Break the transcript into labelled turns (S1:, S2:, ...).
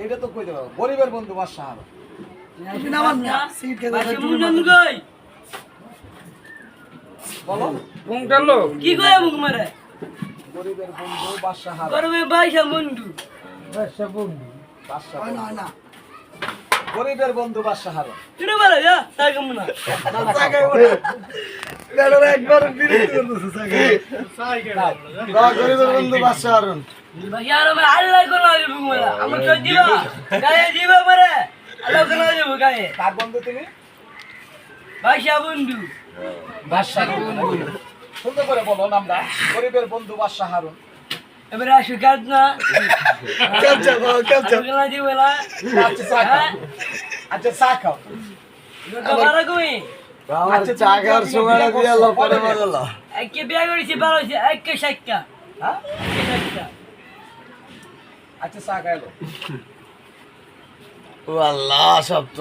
S1: এটা তো কইতে পারো গরিবের বন্ধু বাদশা হারুন। বলো
S2: কোনটা লোক
S3: কি করে মুখ মারে
S1: গরিবের বন্ধু বাদশা হারুন।
S3: গরমে বাইশা বন্ধু
S2: বাদশা বন্ধু
S1: বাদশা গরিবের বন্ধু বাদশা হারুন।
S3: শুনে বলো যা তাই কেমন না
S1: গরিবের বন্ধু বাদশা হারুন।
S3: ভাইয়া আর আমি আল্লাহ কোন আসবে মোলা আমি তো দিবা গায়ে দিবা মারে আল্লাহ কোন আসবে গায়ে
S1: কার বন্ধু তুমি?
S3: বাইশা বন্ধু
S1: বাদশা বন্ধু। সুন্দর করে বলো নামটা। গরিবের বন্ধু বাদশা হারুন।
S3: এবারে আসো কাজ না কেনা দিবে না
S1: আচ্ছা চা খাও। আচ্ছা চা খাও।
S3: বারা কই
S1: আচ্ছা চা খাওয়ার সময়টা দিয়ে লো পরে বলো।
S3: একে বিয়া করেছি বারো হয়েছে একে ষাটটা
S1: হ্যাঁ
S3: একে ষাটটা
S1: আচ্ছা চা খাইলো।
S4: ও আল্লাহ সব তো